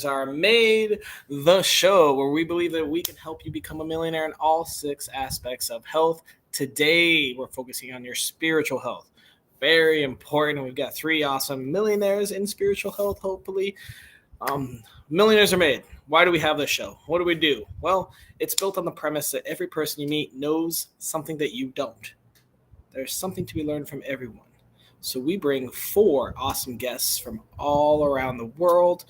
Are made the show where we believe that we can help you become a millionaire in all six aspects of health. Today, we're focusing on your spiritual health. Very important. We've got three awesome millionaires in spiritual health, hopefully. Um, Millionaires are made. Why do we have this show? What do we do? Well, it's built on the premise that every person you meet knows something that you don't. There's something to be learned from everyone. So we bring four awesome guests from all around the world,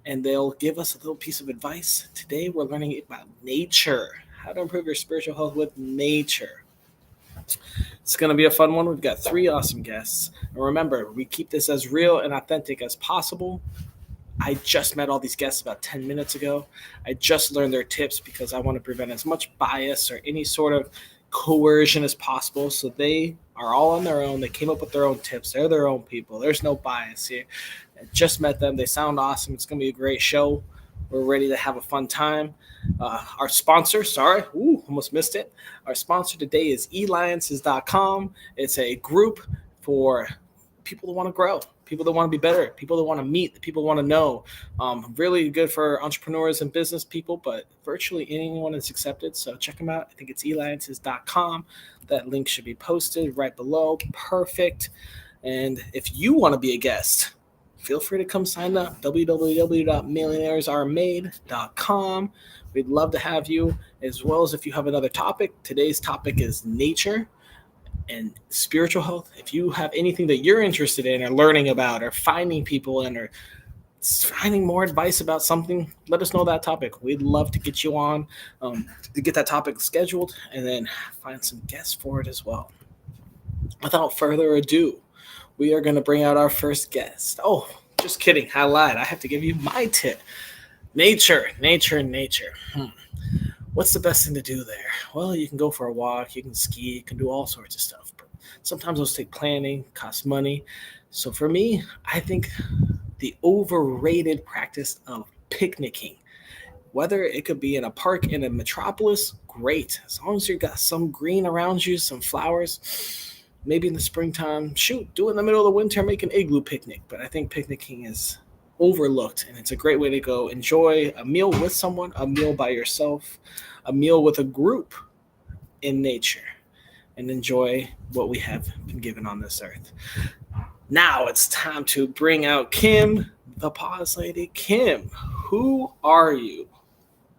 and they'll give us a little piece of advice. Today we're learning about nature, how to improve your spiritual health with nature. It's going to be a fun one. We've got three awesome guests. And remember, we keep this as real and authentic as possible. I just met all these guests about 10 minutes ago. I just learned their tips because I want to prevent as much bias or any sort of coercion as possible. So they are all on their own. They came up with their own tips. They're their own people. There's no bias here. I just met them. They sound awesome. It's going to be a great show. We're ready to have a fun time. Our sponsor, almost missed it. Our sponsor today is alliances.com. It's a group for people that want to grow, people that want to be better, people that want to meet, people want to know. Really good for entrepreneurs and business people, but virtually anyone is accepted. So check them out. I think it's alliances.com. That link should be posted right below. Perfect. And if you want to be a guest, feel free to come sign up. www.millionairesaremade.com. We'd love to have you, as well as if you have another topic. Today's topic is nature and spiritual health. If you have anything that you're interested in or learning about or finding people in or finding more advice about something, let us know that topic. We'd love to get you on, to get that topic scheduled and then find some guests for it as well. Without further ado, we are going to bring out our first guest. Oh, just kidding. I lied. I have to give you my tip. Nature. What's the best thing to do there? Well, you can go for a walk, you can ski, you can do all sorts of stuff. But sometimes those take planning, cost money. So for me, I think the overrated practice of picnicking, whether it could be in a park in a metropolis, great. As long as you got some green around you, some flowers, maybe in the springtime, shoot, do it in the middle of the winter, make an igloo picnic. But I think picnicking is overlooked, and it's a great way to go enjoy a meal with someone, a meal by yourself, a meal with a group in nature, and enjoy what we have been given on this earth. Now it's time to bring out Kim, the pause lady. Kim, who are you?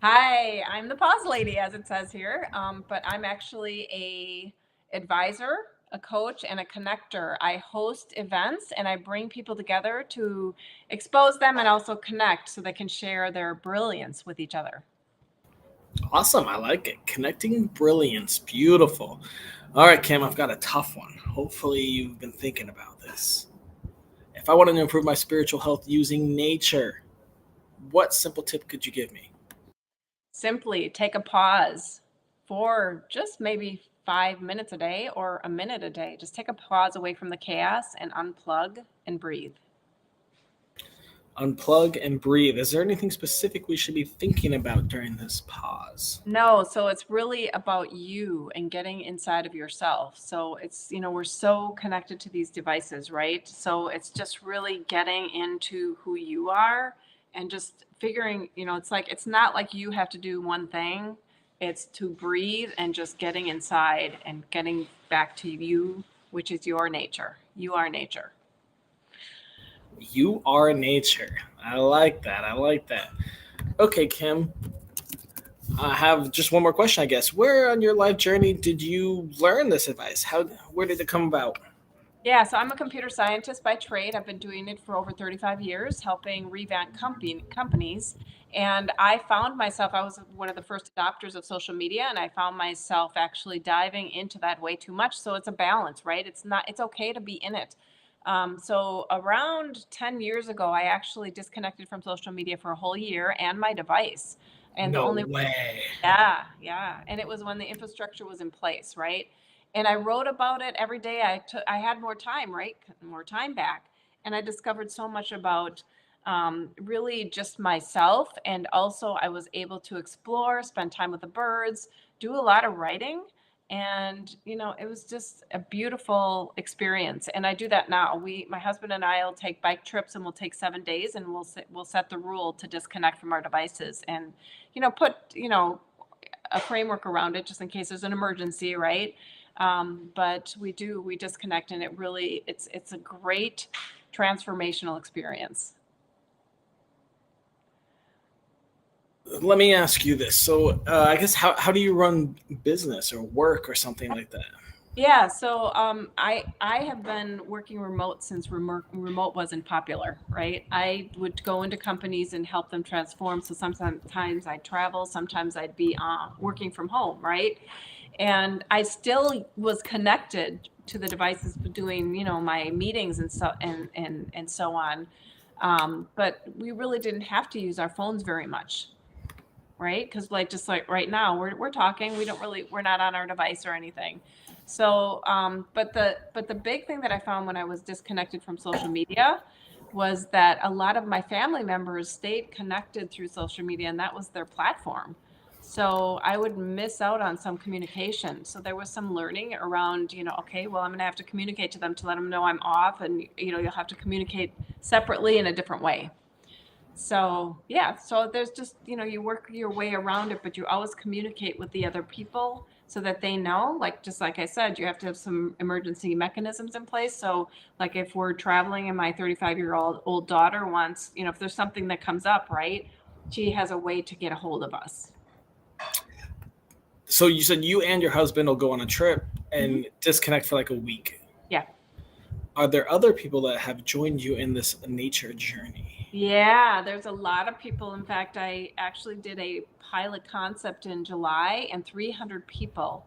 Hi, I'm the pause lady, as it says here, but I'm actually a advisor, a coach, and a connector. I host events and I bring people together to expose them and also connect so they can share their brilliance with each other. Awesome, I like it. Connecting brilliance, beautiful. All right, Kim, I've got a tough one. Hopefully, you've been thinking about this. If I wanted to improve my spiritual health using nature, what simple tip could you give me? Simply take a pause for just maybe 5 minutes a day or a minute a day. Just take a pause away from the chaos and unplug and breathe. Unplug and breathe. Is there anything specific we should be thinking about during this pause? No, so it's really about you and getting inside of yourself. So we're so connected to these devices, right? So it's just really getting into who you are and just figuring, it's not like you have to do one thing. It's to breathe and just getting inside and getting back to you, which is your nature. You are nature. You are nature. I like that. I like that. Okay, Kim. I have just one more question, I guess. Where on your life journey did you learn this advice? Where did it come about? Yeah, so I'm a computer scientist by trade. I've been doing it for over 35 years, helping revamp companies. And I found myself, I was one of the first adopters of social media, and I found myself actually diving into that way too much. So it's a balance, right? It's okay to be in it. So around 10 years ago, I actually disconnected from social media for a whole year and my device. And the No only way. yeah. And it was when the infrastructure was in place, right? And I wrote about it every day. I had more time, right? More time back. And I discovered so much about really just myself. And also, I was able to explore, spend time with the birds, do a lot of writing. And, it was just a beautiful experience. And I do that now. My husband and I will take bike trips, and we'll take 7 days, and we'll set the rule to disconnect from our devices and, put, a framework around it just in case there's an emergency, right? But we disconnect, and it's a great transformational experience. Let me ask you this. So I guess how do you run business or work or something like that? Yeah, so I have been working remote since remote wasn't popular, right? I would go into companies and help them transform. So sometimes I'd travel, sometimes I'd be working from home, right? And I still was connected to the devices, doing my meetings and so on. But we really didn't have to use our phones very much, right? Because just like right now, we're talking. We're not on our device or anything. So, but the big thing that I found when I was disconnected from social media was that a lot of my family members stayed connected through social media, and that was their platform. So I would miss out on some communication. So there was some learning around, okay, well, I'm going to have to communicate to them to let them know I'm off, and you'll have to communicate separately in a different way. So yeah, so there's just, you work your way around it, but you always communicate with the other people so that they know, just like I said, you have to have some emergency mechanisms in place. So like if we're traveling and my 35-year-old daughter wants, if there's something that comes up, right, she has a way to get a hold of us. So you said you and your husband will go on a trip and disconnect for like a week. Yeah. Are there other people that have joined you in this nature journey? Yeah, there's a lot of people. In fact, I actually did a pilot concept in July, and 300 people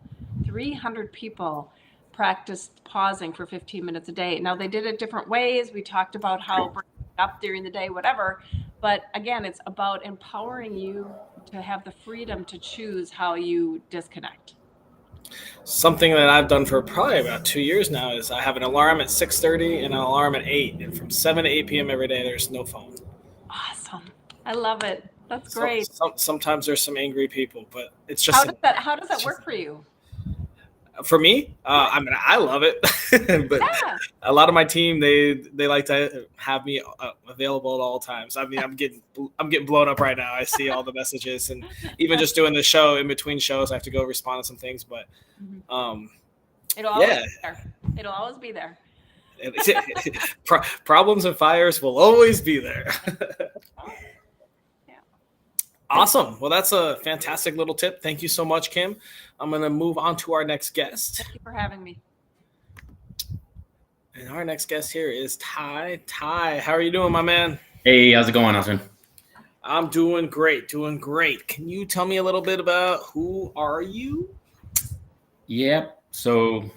practiced pausing for 15 minutes a day. Now, they did it different ways. We talked about how breaking up during the day, whatever. But again, it's about empowering you to have the freedom to choose how you disconnect. Something that I've done for probably about 2 years now is I have an alarm at 6:30 and an alarm at 8, and from 7 to 8 p.m. every day there's no phone. Awesome. I love it. That's great. Sometimes there's some angry people, but it's just how does that work for you? For me, I mean, I love it, but a lot of my team they like to have me available at all times. I mean, I'm getting blown up right now. I see all the messages, and even just doing the show in between shows, I have to go respond to some things. But it'll always be there. It'll always be there. Problems and fires will always be there. Awesome. Well, that's a fantastic little tip. Thank you so much, Kim. I'm going to move on to our next guest. Thank you for having me. And our next guest here is Ty. Ty, how are you doing, my man? Hey, how's it going, Austin? I'm doing great. Can you tell me a little bit about who are you? Yep. So,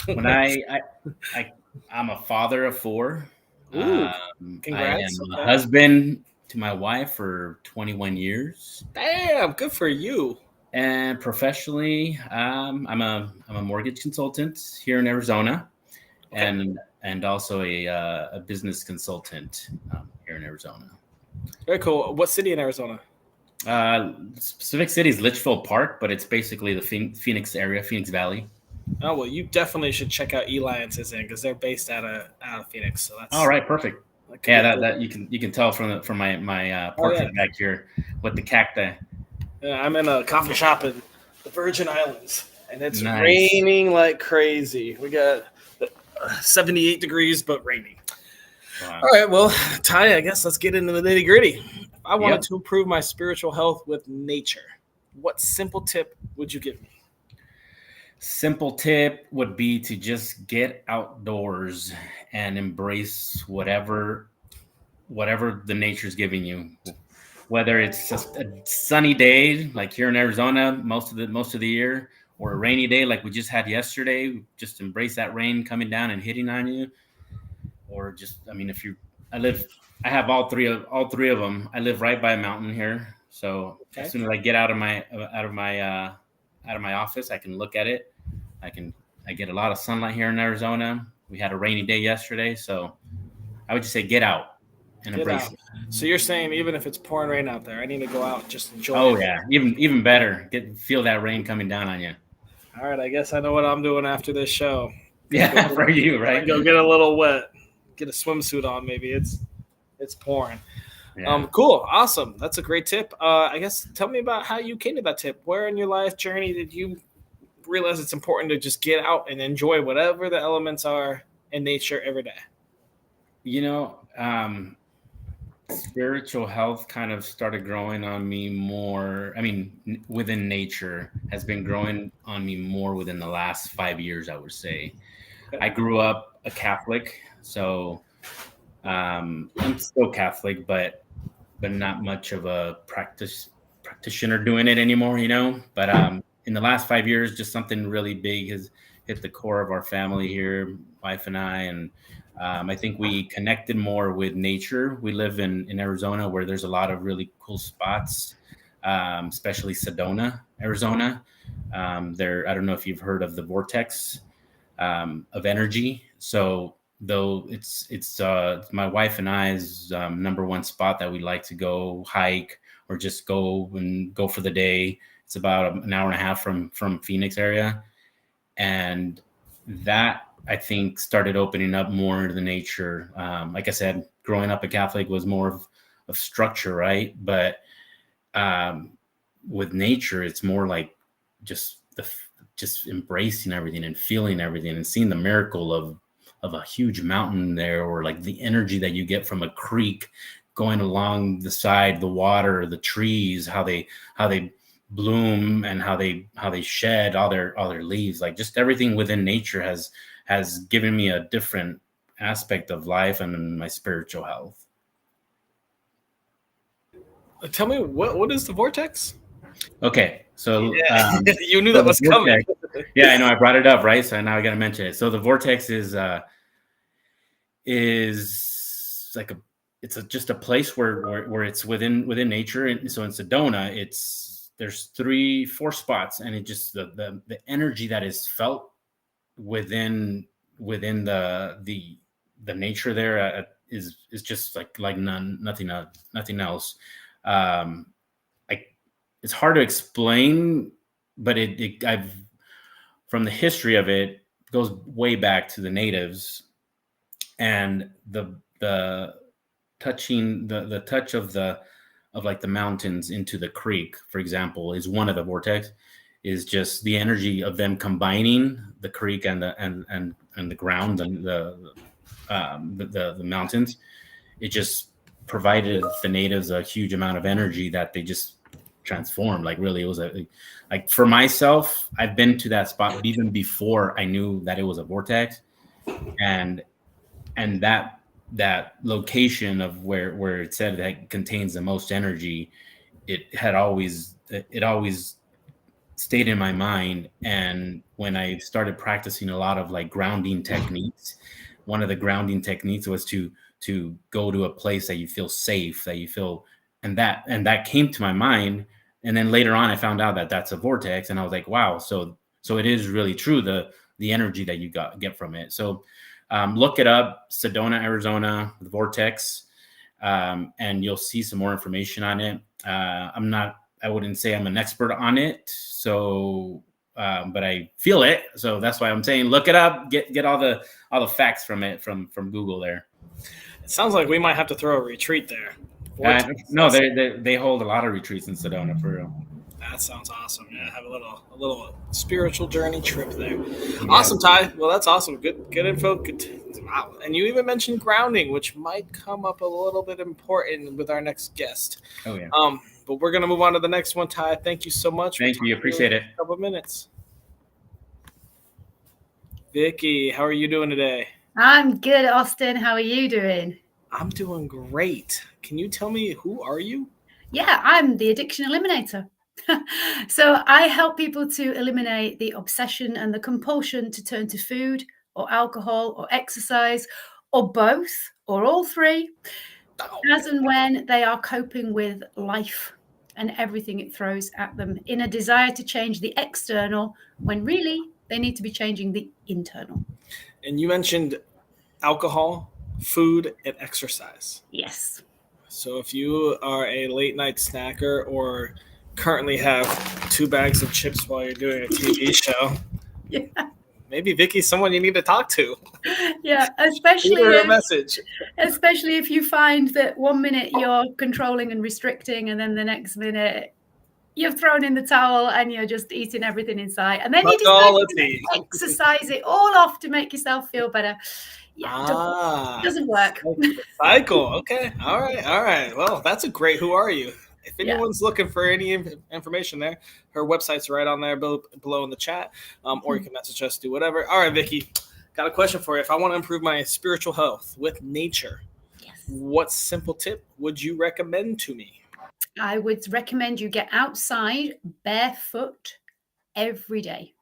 when I'm a father of 4. Ooh, congrats. I am a husband to my wife for 21 years. Damn, good for you. And professionally, I'm a mortgage consultant here in Arizona, and also a business consultant here in Arizona. Very cool. What city in Arizona? Specific city is Litchfield Park, but it's basically the Phoenix area, Phoenix Valley. Oh, well, you definitely should check out Eliance's in, because they're based out of Phoenix. So that's all right. Perfect. Yeah, that you can tell from my portrait back here with the cacti. Yeah, I'm in a coffee shop in the Virgin Islands, and it's raining like crazy. We got 78 degrees, but raining. Wow. All right, well, Ty, I guess let's get into the nitty gritty. If I wanted to improve my spiritual health with nature, what simple tip would you give me? Simple tip would be to just get outdoors and embrace whatever the nature's giving you. Whether it's just a sunny day like here in Arizona most of the year, or a rainy day like we just had yesterday, just embrace that rain coming down and hitting on you. Or just, I mean, I have all three of them. I live right by a mountain here, so as soon as I get out of my office, I can look at it. I get a lot of sunlight here in Arizona. We had a rainy day yesterday, so I would just say get out and embrace it. So you're saying even if it's pouring rain out there, I need to go out and just enjoy it? Oh yeah, even better. Feel that rain coming down on you. All right, I guess I know what I'm doing after this show. Yeah, for you, I'm right? gonna go get a little wet, get a swimsuit on. Maybe it's pouring. Yeah. Cool, awesome. That's a great tip. I guess tell me about how you came to that tip. Where in your life journey did you realize it's important to just get out and enjoy whatever the elements are in nature every day? You know, spiritual health kind of started growing on me more. I mean, within nature has been growing on me more within the last 5 years, I would say. Okay. I grew up a Catholic, so I'm still Catholic, but not much of a practitioner doing it anymore, you know. But in the last 5 years, just something really big has hit the core of our family here, wife and I, and I think we connected more with nature. We live in Arizona, where there's a lot of really cool spots, especially Sedona, Arizona. There, I don't know if you've heard of the vortex of energy. So though it's my wife and I's number one spot that we like to go hike or just go for the day. It's about an hour and a half from Phoenix area, and that I think started opening up more into the nature. Like I said, growing up a Catholic was more of structure, right? But um, with nature, it's more like just just embracing everything and feeling everything and seeing the miracle of a huge mountain there, or like the energy that you get from a creek going along the side, the water, the trees, how they bloom and how they shed all their leaves. Like just everything within nature has given me a different aspect of life and my spiritual health. Tell me what is the vortex? Okay, so Yeah, you knew so that the was coming. vortex. Yeah, I know I brought it up, right? So now I got to mention it. So the vortex is like just a place where it's within nature. And so in Sedona, there's 3-4 spots, and it just the energy that is felt within the nature there is just like nothing else. Um, I It's hard to explain, but I've from the history of it goes way back to the natives, and the the touch of like the mountains into the creek, for example, is one of the vortex. Is just the energy of them combining the creek and the ground and the mountains. It just provided the natives a huge amount of energy that they just transformed. Like really, it was like for myself, I've been to that spot even before I knew that it was a vortex, and that location of where it said that contains the most energy, it always stayed in my mind. And when I started practicing a lot of like grounding techniques, one of the grounding techniques was to go to a place that you feel safe, that you feel, and that came to my mind. And then later on I found out that that's a vortex, and I was like, wow, so it is really true, the energy that you get from it. So look it up, Sedona, Arizona, the vortex, and you'll see some more information on it. I wouldn't say I'm an expert on it, so but I feel it, so that's why I'm saying look it up, get all the facts from it from Google there. It sounds like we might have to throw a retreat there. No, they hold a lot of retreats in Sedona for real. That sounds awesome. Yeah, have a little spiritual journey trip there. Yeah. Awesome, Ty. Well, that's awesome. Good info. Wow. And you even mentioned grounding, which might come up a little bit important with our next guest. Oh yeah. But we're gonna move on to the next one, Ty. Thank you so much. Thank you. Appreciate it. A couple of minutes. Vicky, how are you doing today? I'm good, Austin. How are you doing? I'm doing great. Can you tell me, who are you? Yeah, I'm the addiction eliminator. So I help people to eliminate the obsession and the compulsion to turn to food or alcohol or exercise or both or all three, as and when they are coping with life and everything it throws at them in a desire to change the external when really they need to be changing the internal. And you mentioned alcohol, food, and exercise. Yes. So if you are a late night snacker or currently have 2 bags of chips while you're doing a TV show. Yeah. Maybe Vicky's someone you need to talk to. Yeah, Shoot her a message. especially if you find that 1 minute you're controlling and restricting, and then the next minute you've thrown in the towel and you're just eating everything in sight, and then you decide to exercise it all off to make yourself feel better. Yeah, doesn't work. Cycle. Okay. All right. Well, that's a great Who Are You? If anyone's looking for any information there, her website's right on there below in the chat, or you can message us, do whatever. All right, Vicky, got a question for you. If I want to improve my spiritual health with nature, what simple tip would you recommend to me? I would recommend you get outside barefoot every day.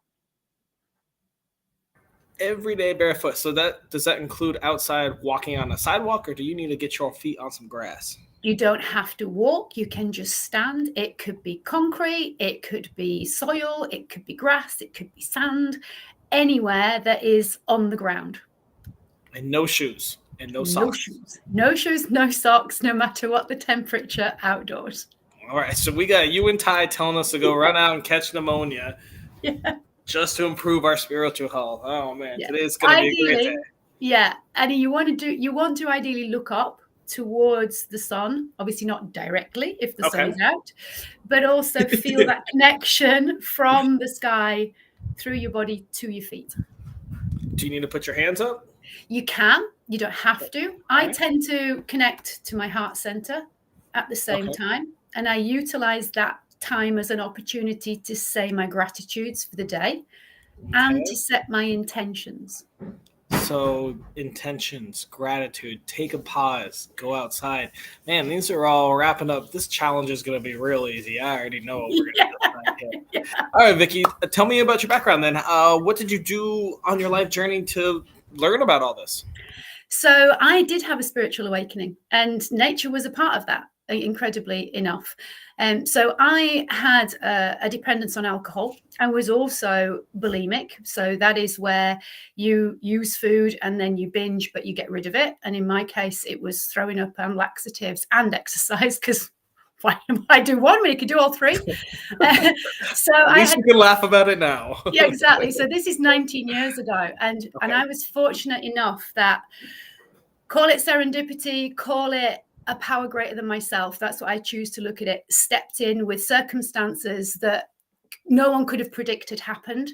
Every day barefoot. So does that include outside walking on a sidewalk, or do you need to get your feet on some grass? You don't have to walk. You can just stand. It could be concrete. It could be soil. It could be grass. It could be sand. Anywhere that is on the ground. And no shoes and no socks. No shoes, no socks, no matter what the temperature outdoors. All right. So we got you and Ty telling us to go run out and catch pneumonia. Yeah. Just to improve our spiritual health. Oh man, today's gonna be a great day. Yeah, and you want to ideally look up towards the sun, obviously not directly if the sun is out, but also feel that connection from the sky through your body to your feet. Do you need to put your hands up? You can. You don't have to. I tend to connect to my heart center at the same time, and I utilize that time as an opportunity to say my gratitudes for the day and to set my intentions. So intentions, gratitude, take a pause, go outside. Man, these are all wrapping up. This challenge is going to be real easy. I already know what we're going to do. All right, Vicky, tell me about your background then. What did you do on your life journey to learn about all this? So I did have a spiritual awakening, and nature was a part of that, incredibly enough. So I had a dependence on alcohol. I was also bulimic. So that is where you use food and then you binge, but you get rid of it. And in my case, it was throwing up and laxatives and exercise, because why do one when you could do all three? So At least you can laugh about it now. Yeah, exactly. So this is 19 years ago. And I was fortunate enough that, call it serendipity, call it a power greater than myself, that's what I choose to look at it, stepped in with circumstances that no one could have predicted happened,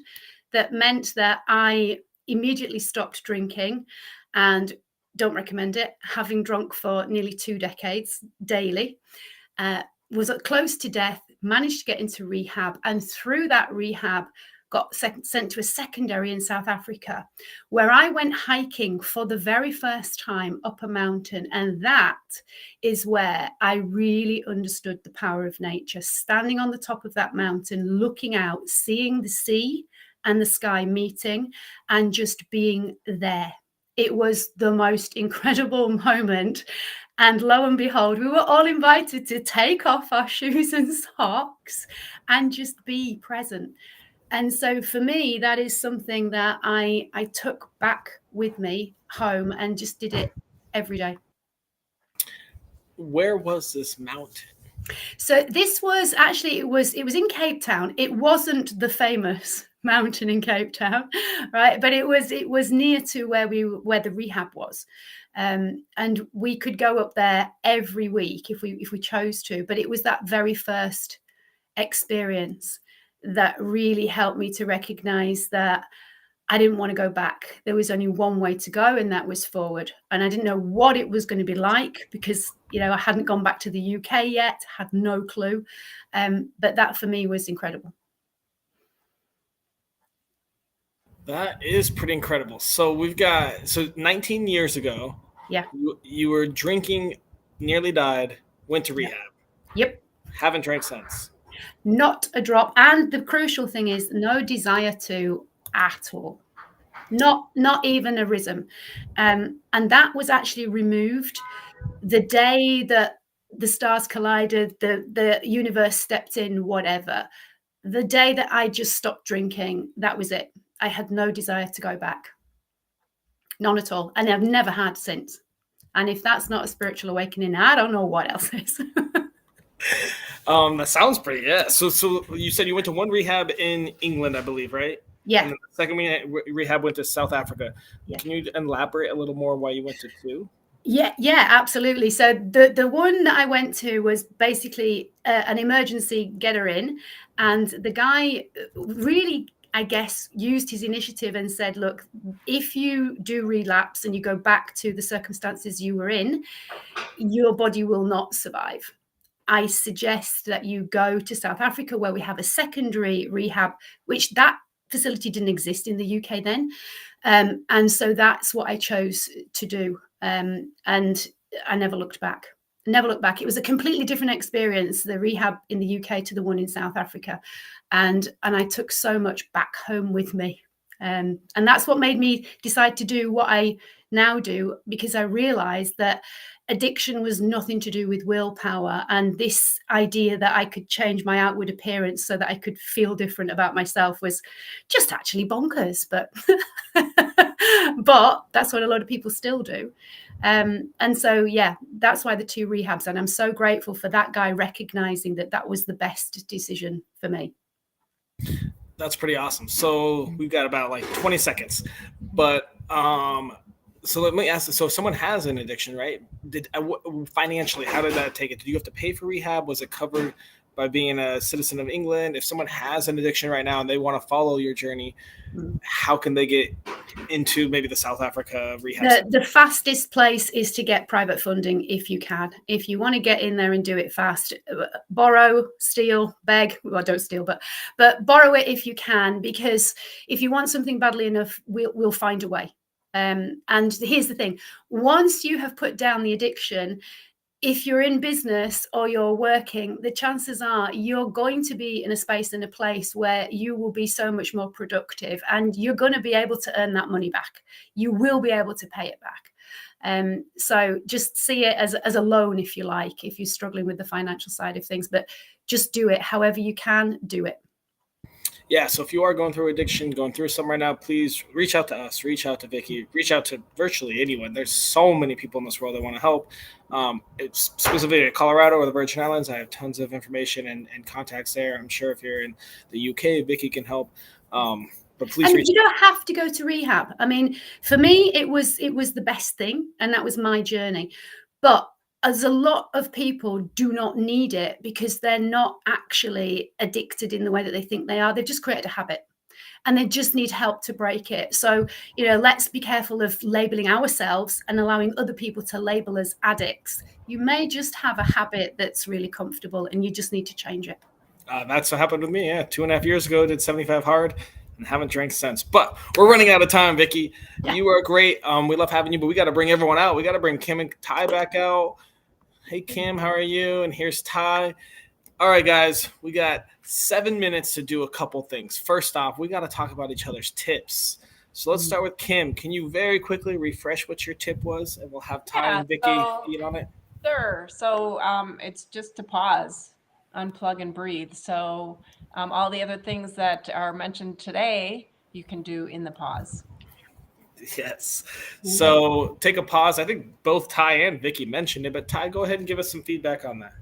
that meant that I immediately stopped drinking, and don't recommend it, having drunk for nearly 2 decades daily, was close to death, managed to get into rehab, and through that rehab got sent to a secondary in South Africa, where I went hiking for the very first time up a mountain. And that is where I really understood the power of nature, standing on the top of that mountain, looking out, seeing the sea and the sky meeting, and just being there. It was the most incredible moment. And lo and behold, we were all invited to take off our shoes and socks and just be present. And so for me, that is something that I took back with me home and just did it every day. Where was this mountain? So this was actually, it was in Cape Town. It wasn't the famous mountain in Cape Town, right? But it was near to where the rehab was. And we could go up there every week if we chose to. But it was that very first experience that really helped me to recognize that I didn't want to go back. There was only one way to go, and that was forward. And I didn't know what it was going to be like, because, I hadn't gone back to the UK yet, had no clue. But that for me was incredible. That is pretty incredible. So 19 years ago, you were drinking, nearly died, went to rehab. Yep. Haven't drank since. Not a drop. And the crucial thing is no desire to at all. Not even a rhythm. And that was actually removed the day that the stars collided, the universe stepped in, whatever. The day that I just stopped drinking, that was it. I had no desire to go back. None at all. And I've never had since. And if that's not a spiritual awakening, I don't know what else is. That sounds pretty. Yeah. So you said you went to one rehab in England, I believe, right? Yeah. And then the second rehab went to South Africa. Yeah. Can you elaborate a little more why you went to two? Yeah, absolutely. So the one that I went to was basically an emergency get her in, and the guy really, I guess, used his initiative and said, look, if you do relapse and you go back to the circumstances you were in, your body will not survive. I suggest that you go to South Africa, where we have a secondary rehab, which that facility didn't exist in the UK then. And so that's what I chose to do. And I never looked back. Never looked back. It was a completely different experience, the rehab in the UK to the one in South Africa. And I took so much back home with me. And that's what made me decide to do what I now do, because I realized that addiction was nothing to do with willpower, and this idea that I could change my outward appearance so that I could feel different about myself was just actually bonkers. But but that's what a lot of people still do. And so yeah, that's why the two rehabs, and I'm so grateful for that guy recognizing that that was the best decision for me. That's pretty awesome. So we've got about like 20 seconds, but so let me ask. So if someone has an addiction, right? Financially, how did that take it? Did you have to pay for rehab? Was it covered by being a citizen of England? If someone has an addiction right now and they want to follow your journey, how can they get into maybe the South Africa rehab? The fastest place is to get private funding if you can. If you want to get in there and do it fast, borrow, steal, beg. Well, don't steal, but borrow it if you can, because if you want something badly enough, we'll find a way. And here's the thing: once you have put down the addiction, if you're in business or you're working, the chances are you're going to be in a space and a place where you will be so much more productive, and you're going to be able to earn that money back. You will be able to pay it back. So just see it as a loan, if you like, if you're struggling with the financial side of things, but just do it however you can do it. Yeah, so if you are going through addiction, going through something right now, please reach out to us, reach out to Vicky, reach out to virtually anyone. There's so many people in this world that want to help. It's specifically in Colorado or the Virgin Islands. I have tons of information and contacts there. I'm sure if you're in the UK, Vicky can help. But please reach out. You don't have to go to rehab. I mean, for me, it was the best thing, and that was my journey. But as a lot of people do not need it because they're not actually addicted in the way that they think they are. They've just created a habit and they just need help to break it. So, let's be careful of labeling ourselves and allowing other people to label us addicts. You may just have a habit that's really comfortable and you just need to change it. That's what happened with me. Yeah, 2.5 years ago, did 75 hard and haven't drank since. But we're running out of time, Vicky. Yeah. You are great. We love having you, but we got to bring everyone out. We got to bring Kim and Ty back out. Hey, Kim, how are you? And here's Ty. All right, guys, we got 7 minutes to do a couple things. First off, we got to talk about each other's tips. So let's start with Kim. Can you very quickly refresh what your tip was? And we'll have Ty and Vicky feed on it. Sure. So it's just to pause, unplug, and breathe. So all the other things that are mentioned today, you can do in the pause. Yes. So take a pause. I think both Ty and Vicky mentioned it, but Ty, go ahead and give us some feedback on that.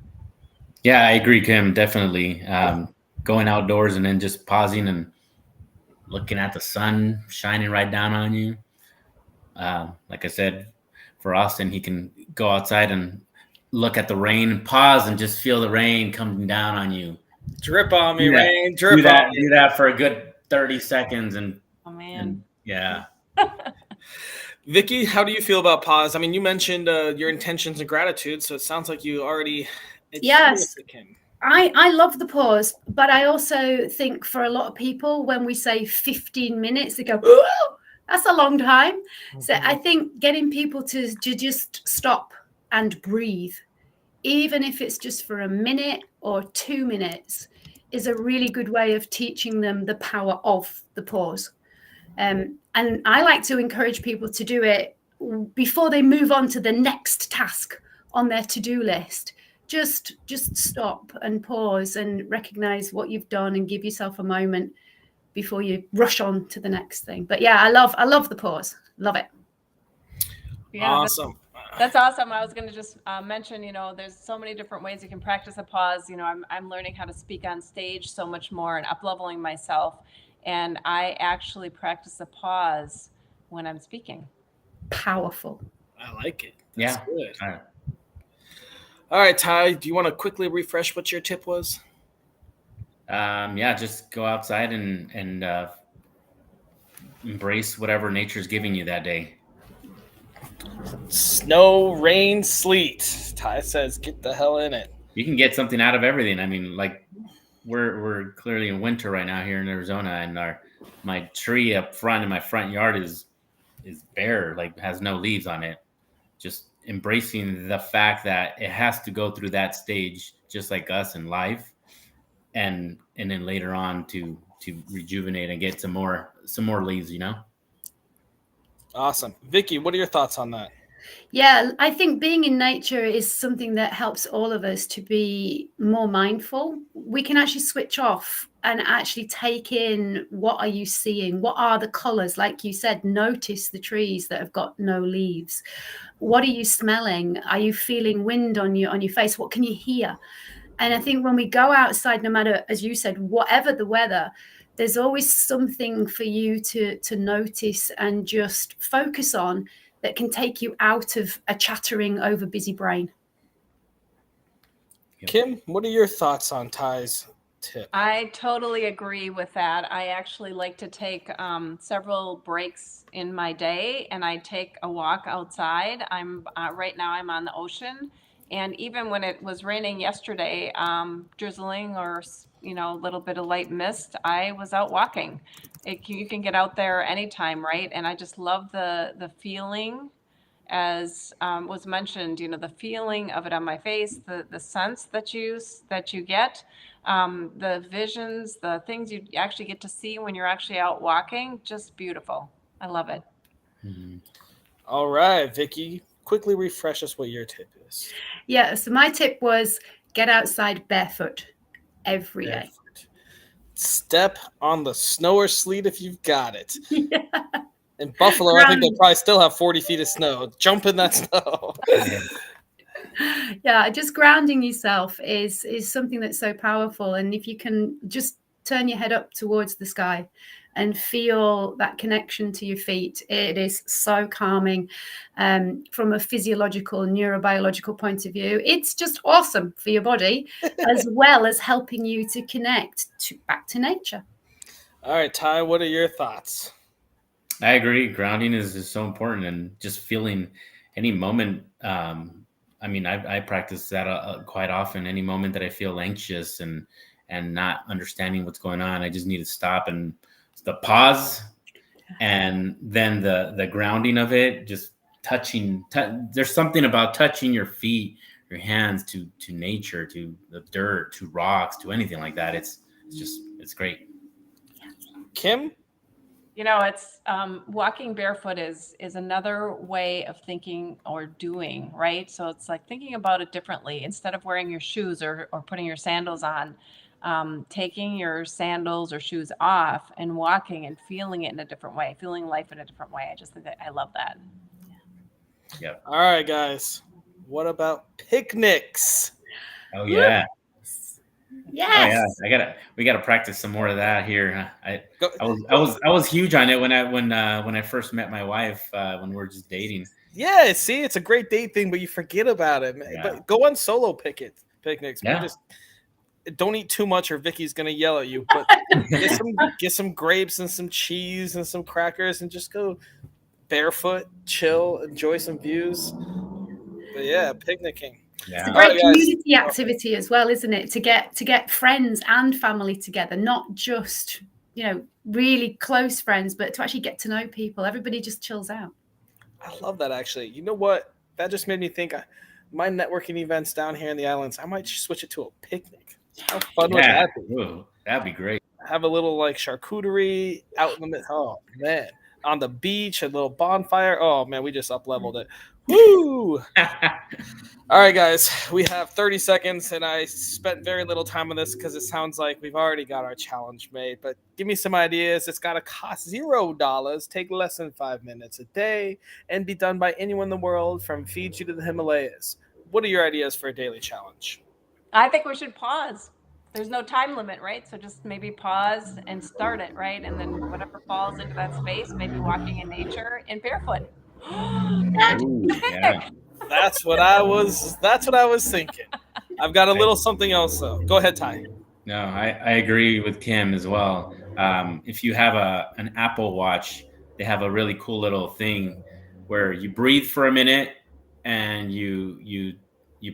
Yeah, I agree, Kim. Definitely. Going outdoors and then just pausing and looking at the sun shining right down on you. Like I said, for Austin, he can go outside and look at the rain and pause and just feel the rain coming down on you. Drip on me, rain. Drip on me. Do that for a good 30 seconds. And, oh, man. And, yeah. Vicky, how do you feel about pause? I mean, you mentioned your intentions and gratitude, so it sounds like you already yes. I love the pause, but I also think for a lot of people, when we say 15 minutes, they go, oh, that's a long time. Mm-hmm. So I think getting people to just stop and breathe, even if it's just for a minute or 2 minutes, is a really good way of teaching them the power of the pause. And I like to encourage people to do it before they move on to the next task on their to-do list. Just stop and pause and recognize what you've done and give yourself a moment before you rush on to the next thing. But yeah, I love the pause. Love it. Yeah, awesome. That's awesome. I was going to just mention, there's so many different ways you can practice a pause. I'm learning how to speak on stage so much more and up-leveling myself. And I actually practice a pause when I'm speaking. Powerful. I like it. That's Yeah. good. All right. All right, Ty, do you want to quickly refresh what your tip was? Yeah, just go outside and embrace whatever nature's giving you that day. Snow, rain, sleet. Ty says, get the hell in it. You can get something out of everything. I mean, like we're clearly in winter right now here in Arizona, and my tree up front in my front yard is bare, like has no leaves on it. Just embracing the fact that it has to go through that stage, just like us in life, and then later on to rejuvenate and get some more leaves. Awesome. Vicky, what are your thoughts on that? Yeah, I think being in nature is something that helps all of us to be more mindful. We can actually switch off and actually take in, what are you seeing? What are the colors? Like you said, notice the trees that have got no leaves. What are you smelling? Are you feeling wind on your face? What can you hear? And I think when we go outside, no matter, as you said, whatever the weather, there's always something for you to notice and just focus on that can take you out of a chattering over busy brain. Kim, what are your thoughts on Ty's tip? I totally agree with that. I actually like to take several breaks in my day, and I take a walk outside. I'm right now I'm on the ocean, and even when it was raining yesterday, drizzling or a little bit of light mist, I was out walking. You can get out there anytime, right? And I just love the feeling, as was mentioned, the feeling of it on my face, the sense that you get, the visions, the things you actually get to see when you're actually out walking, just beautiful. I love it. Mm-hmm. All right, Vicky, quickly refresh us what your tip is. Yeah, so my tip was get outside barefoot every day. Step on the snow or sleet if you've got it. Yeah. In Buffalo, I think they probably still have 40 feet of snow. Jump in that snow. Yeah, just grounding yourself is something that's so powerful. And if you can just turn your head up towards the sky and feel that connection to your feet, it is so calming. From a physiological, neurobiological point of view, it's just awesome for your body, as well as helping you to connect back to nature. All right, Ty, what are your thoughts? I agree. Grounding is so important, and just feeling any moment. I mean, I practice that quite often. Any moment that I feel anxious and not understanding what's going on, I just need to stop, and the pause, and then the grounding of it, just touching. There's something about touching your feet, your hands to nature, to the dirt, to rocks, to anything like that. It's great. Kim? It's walking barefoot is another way of thinking or doing, right? So it's like thinking about it differently. Instead of wearing your shoes or putting your sandals on, taking your sandals or shoes off and walking and feeling it in a different way, feeling life in a different way. I just think that I love that. Yeah. All right, guys. What about picnics? Oh yeah. Yes. Oh yeah, we gotta practice some more of that here. I was huge on it when I first met my wife, when we were just dating. Yeah, see, it's a great date thing, but you forget about it. Yeah. But go on solo picnics. Yeah. Just don't eat too much, or Vicky's gonna yell at you. But get some grapes and some cheese and some crackers, and just go barefoot, chill, enjoy some views. But yeah, picnicking. Yeah. It's a great All right, community activity as well, isn't it? To get friends and family together, not just, really close friends, but to actually get to know people. Everybody just chills out. I love that, actually. You know what? That just made me think, my networking events down here in the islands, I might switch it to a picnic. How fun would that be? Ooh, that'd be great. Have a little like charcuterie out in the middle. Oh man, on the beach, a little bonfire. Oh man, we just up leveled it. Woo! All right, guys, we have 30 seconds, and I spent very little time on this because it sounds like we've already got our challenge made. But give me some ideas. It's got to cost $0, take less than 5 minutes a day, and be done by anyone in the world from Fiji to the Himalayas. What are your ideas for a daily challenge? I think we should pause. There's no time limit, right? So just maybe pause and start it, right? And then whatever falls into that space, maybe walking in nature and barefoot. Ooh, yeah. That's what I was thinking. I've got a little something else though. Go ahead, Ty. No, I agree with Kim as well. If you have an Apple Watch, they have a really cool little thing where you breathe for a minute and you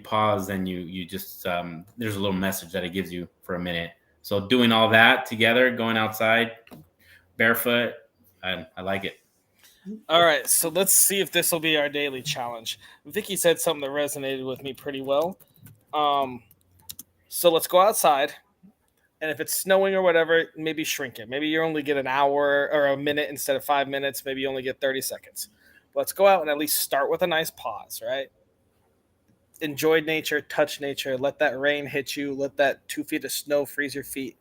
pause and you just there's a little message that it gives you for a minute. So doing all that together, going outside barefoot, I like it. All right, so let's see if this will be our daily challenge. Vicky said something that resonated with me pretty well. So let's go outside, and if it's snowing or whatever, maybe shrink it. Maybe you only get an hour or a minute instead of 5 minutes. Maybe you only get 30 seconds. Let's go out and at least start with a nice pause, right? Enjoy nature, touch nature, let that rain hit you, let that 2 feet of snow freeze your feet,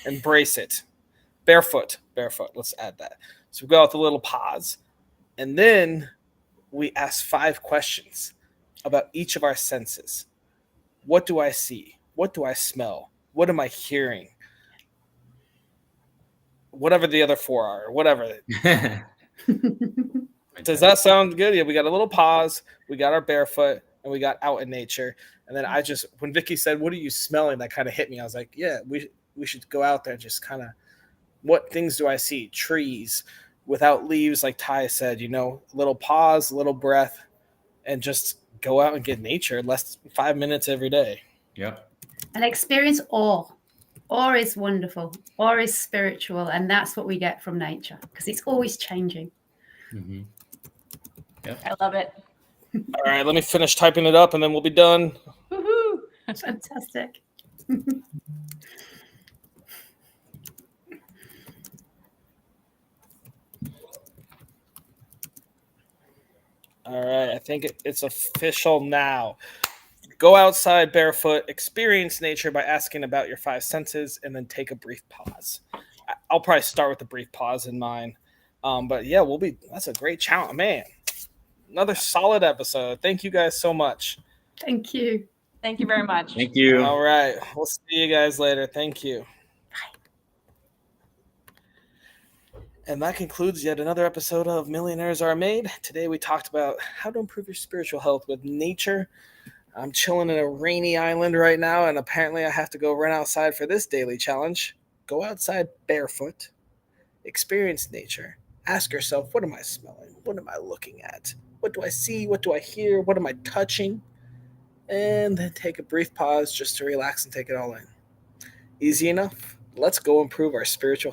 embrace it. Barefoot, let's add that. So we go out with a little pause, and then we ask 5 questions about each of our senses. What do I see? What do I smell? What am I hearing? Whatever the other 4 are, whatever. Does that sound good? Yeah, we got a little pause, we got our barefoot, and we got out in nature. And then when Vicky said, "What are you smelling?" that kind of hit me. I was like, yeah, we should go out there and just kind of, what things do I see? Trees without leaves, like Ty said, a little pause, a little breath, and just go out and get nature less than 5 minutes every day. Yep. And experience awe. Awe is wonderful. Awe is spiritual, and that's what we get from nature because it's always changing. Mm-hmm. Yep. I love it. All right, let me finish typing it up, and then we'll be done. Woohoo! Fantastic. All right, I think it's official now. Go outside barefoot, experience nature by asking about your 5 senses, and then take a brief pause. I'll probably start with a brief pause in mine. But yeah, that's a great challenge, man. Another solid episode. Thank you guys so much. Thank you. Thank you very much. Thank you. All right, we'll see you guys later. Thank you. And that concludes yet another episode of Millionaires Are Made. Today we talked about how to improve your spiritual health with nature. I'm chilling in a rainy island right now, and apparently I have to go run outside for this daily challenge. Go outside barefoot, experience nature, ask yourself, what am I smelling? What am I looking at? What do I see? What do I hear? What am I touching? And then take a brief pause just to relax and take it all in. Easy enough. Let's go improve our spiritual health.